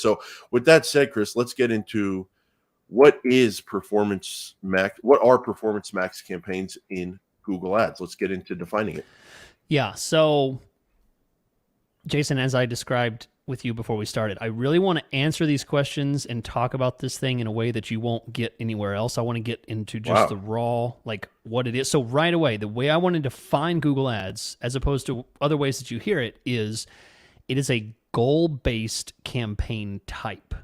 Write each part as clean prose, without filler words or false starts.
So with that said, Chris, let's get into what is Performance Max. What are Performance Max campaigns in Google Ads? Let's get into defining it. Yeah. So, Jason, as I described with you before we started, I really want to answer these questions and talk about this thing in a way that you won't get anywhere else. I want to get into just the raw, like what it is. So right away, the way I want to define Google Ads, as opposed to other ways that you hear it is a goal-based campaign type.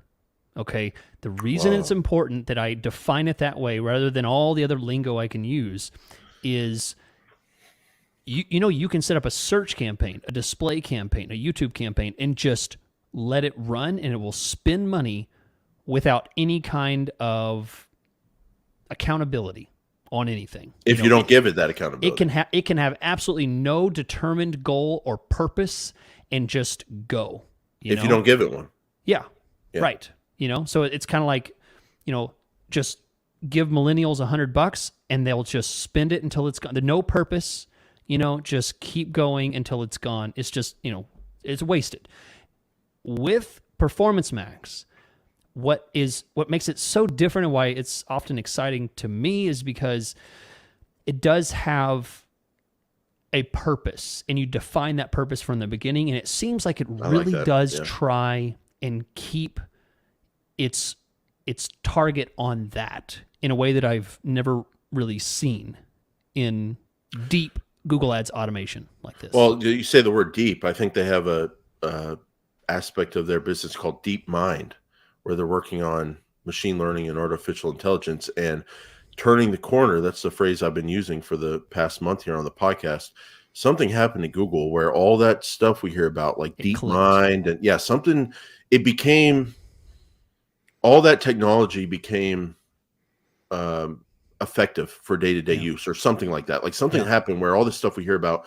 Okay. The reason it's important that I define it that way rather than all the other lingo I can use is you can set up a search campaign, a display campaign, a YouTube campaign, and just let it run, and it will spend money without any kind of accountability on anything. If you don't give it that accountability, it can have absolutely no determined goal or purpose and just go. If you don't give it one, yeah. Right. So it's kind of like, just give millennials $100 and they'll just spend it until it's gone. There's no purpose. Just keep going until it's gone. It's just, it's wasted. With Performance Max, what makes it so different and why it's often exciting to me is because it does have a purpose, and you define that purpose from the beginning, and it seems like it really does try and keep its target on that in a way that I've never really seen in deep Google Ads automation like this. Well, you say the word deep. I think they have a aspect of their business called DeepMind, where they're working on machine learning and artificial intelligence and turning the corner. That's the phrase I've been using for the past month here on the podcast. Something happened to Google where all that stuff we hear about, like DeepMind, and it became, all that technology became effective for day-to-day use or something like that. Like something happened where all this stuff we hear about,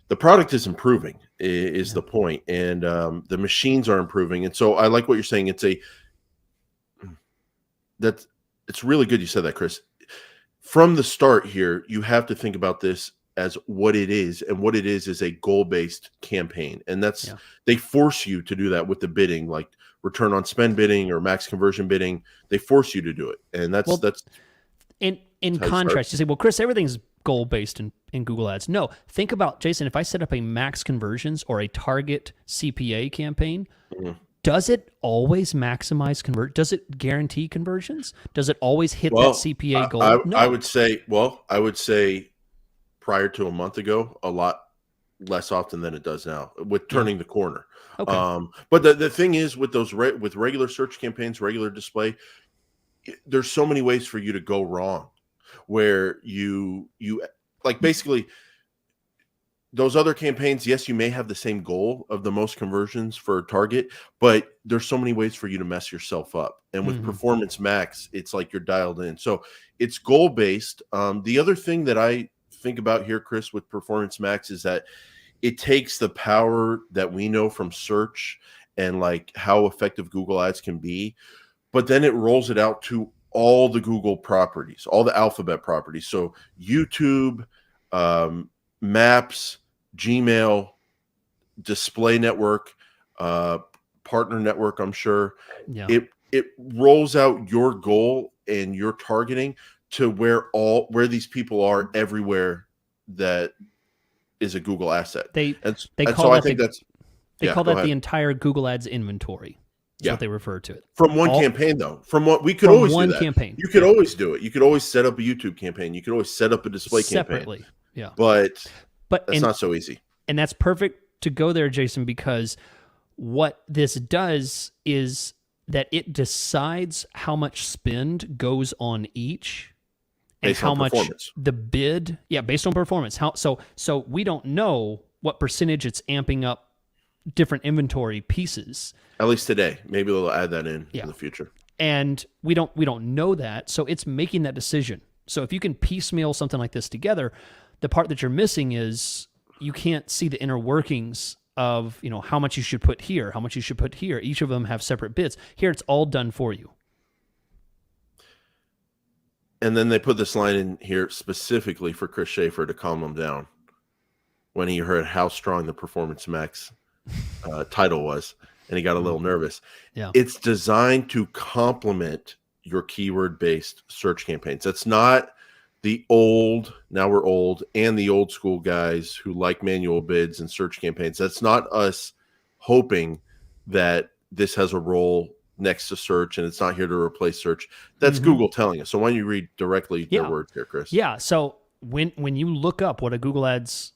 the product is improving is the point, and the machines are improving. And so I like what you're saying. It's really good you said that, Chris. From the start here, you have to think about this as what it is, and what it is a goal-based campaign. And that's they force you to do that with the bidding, like return on spend bidding or max conversion bidding. They force you to do it. And that's in contrast, you say, well, Chris, everything's goal-based in Google Ads. No, think about, Jason, if I set up a max conversions or a target CPA campaign, does it always maximize does it guarantee conversions? Does it always hit that CPA goal? No. I would say prior to a month ago, a lot less often than it does now with turning the corner. Okay. But the thing is with those with regular search campaigns, regular display, there's so many ways for you to go wrong, where you like basically those other campaigns. Yes, you may have the same goal of the most conversions for a target, but there's so many ways for you to mess yourself up. And with Performance Max, it's like you're dialed in. So it's goal based. The other thing that I think about here, Chris, with Performance Max is that it takes the power that we know from search and like how effective Google Ads can be, but then it rolls it out to all the Google properties, all the alphabet properties. So YouTube, Maps, Gmail, Display Network, Partner Network, I'm sure. Yeah. It rolls out your goal and your targeting to where these people are everywhere that is a Google asset. They call that the entire Google Ads inventory. That's what they refer to it. From one campaign, though. From what we could always do that. Campaign. You could always do it. You could always set up a YouTube campaign. You could always set up a display separately. campaign. Yeah. But that's not so easy. And that's perfect to go there, Jason, because what this does is that it decides how much spend goes on each and how much the bid, based on performance. So we don't know what percentage it's amping up different inventory pieces. At least today. Maybe they'll add that in the future. And we don't know that, so it's making that decision. So if you can piecemeal something like this together, the part that you're missing is you can't see the inner workings of, how much you should put here, how much you should put here. Each of them have separate bids. Here, it's all done for you. And then they put this line in here specifically for Chris Schaefer to calm him down when he heard how strong the Performance Max title was. and he got a little nervous. Yeah. It's designed to complement your keyword-based search campaigns. That's not the old, now we're old, and the old school guys who like manual bids and search campaigns. That's not us hoping that this has a role next to search and it's not here to replace search. That's Google telling us. So why don't you read directly their words here, Chris? Yeah. So when you look up what a Google Ads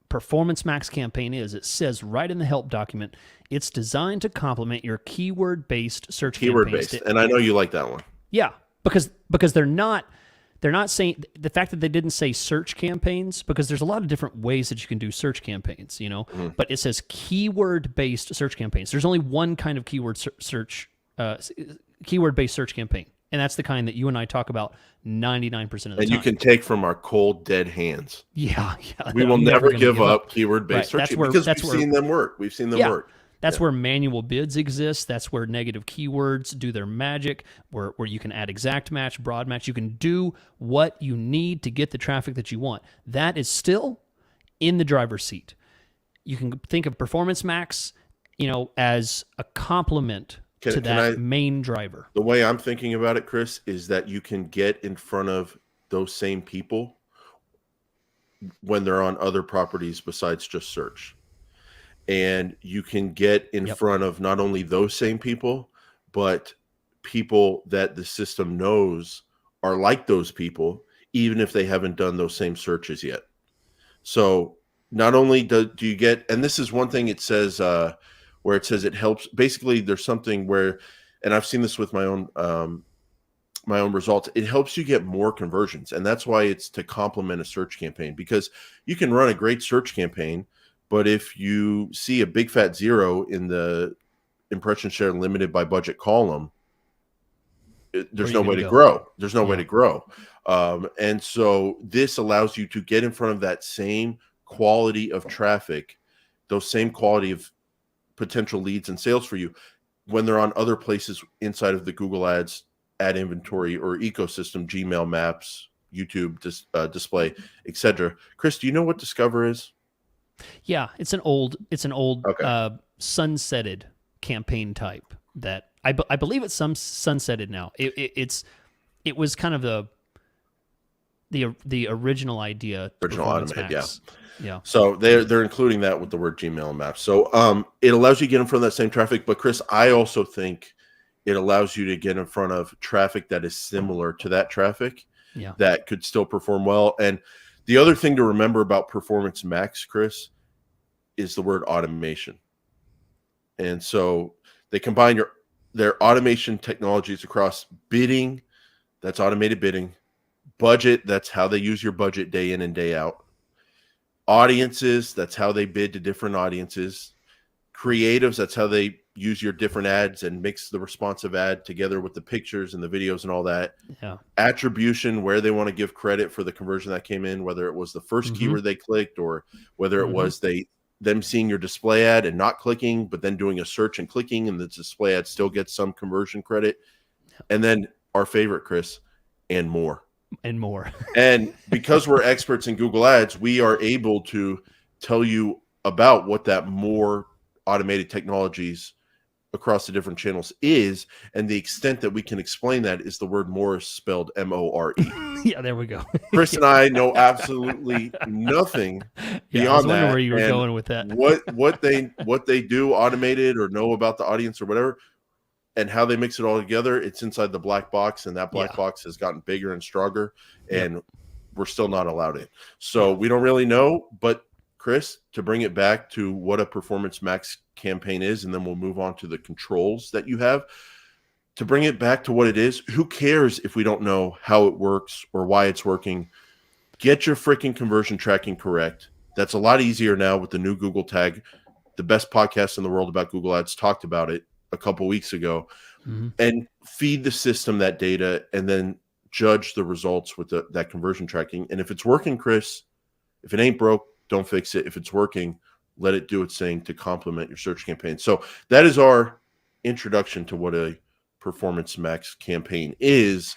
Performance Max campaign is, it says right in the help document, it's designed to complement your keyword-based search campaigns. And I know you like that one. Yeah, because they're not saying, the fact that they didn't say search campaigns, because there's a lot of different ways that you can do search campaigns, but it says keyword-based search campaigns. There's only one kind of keyword-based search campaign, and that's the kind that you and I talk about 99% of the time. And you can take from our cold, dead hands. Yeah. We will never give up keyword-based search because we've seen them work. We've seen them work. That's where manual bids exist. That's where negative keywords do their magic, where you can add exact match, broad match. You can do what you need to get the traffic that you want. That is still in the driver's seat. You can think of Performance Max, as a complement to that main driver. The way I'm thinking about it, Chris, is that you can get in front of those same people when they're on other properties besides just search. And you can get in front of not only those same people, but people that the system knows are like those people, even if they haven't done those same searches yet. So not only do you get, and this is one thing it says, where it says it helps. Basically, there's something where, and I've seen this with my own results, it helps you get more conversions. And that's why it's to complement a search campaign, because you can run a great search campaign, but if you see a big fat 0 in the impression share limited by budget column, there's no way to grow. There's no way to grow. And so this allows you to get in front of that same quality of traffic, those same quality of potential leads and sales for you when they're on other places inside of the Google Ads ad inventory or ecosystem, Gmail, Maps, YouTube, display, etc. Chris, do you know what Discover is? Yeah, it's an old sunsetted campaign type that I believe it's some sunsetted now. It was kind of the original idea. Original automated, yeah. So they're including that with the word Gmail and Maps. So it allows you to get in front of that same traffic. But Chris, I also think it allows you to get in front of traffic that is similar to that traffic that could still perform well. And the other thing to remember about Performance Max, Chris, is the word automation. And so they combine their automation technologies across bidding, that's automated bidding, budget, that's how they use your budget day in and day out, audiences, that's how they bid to different audiences, creatives, that's how they use your different ads and mix the responsive ad together with the pictures and the videos and all that. Attribution, where they want to give credit for the conversion that came in, whether it was the first keyword they clicked or whether it was them seeing your display ad and not clicking, but then doing a search and clicking, and the display ad still gets some conversion credit. And then our favorite, Chris, and more. And more. And because we're experts in Google Ads, we are able to tell you about what that more automated technologies across the different channels is, and the extent that we can explain that is the word more is spelled M-O-R-E. Yeah, there we go. Chris and I know absolutely nothing beyond I was wondering that. where you were going with that. what they do automated or know about the audience or whatever, and how they mix it all together, it's inside the black box, and that black box has gotten bigger and stronger, and we're still not allowed in. So we don't really know, but Chris, to bring it back to what a Performance Max campaign is, and then we'll move on to the controls that you have. To bring it back to what it is, who cares if we don't know how it works or why it's working? Get your freaking conversion tracking correct. That's a lot easier now with the new Google tag. The best podcast in the world about Google Ads talked about it a couple weeks ago. And feed the system that data and then judge the results with that conversion tracking. And if it's working, Chris, if it ain't broke, don't fix it. If it's working, let it do its thing to complement your search campaign. So that is our introduction to what a Performance Max campaign is.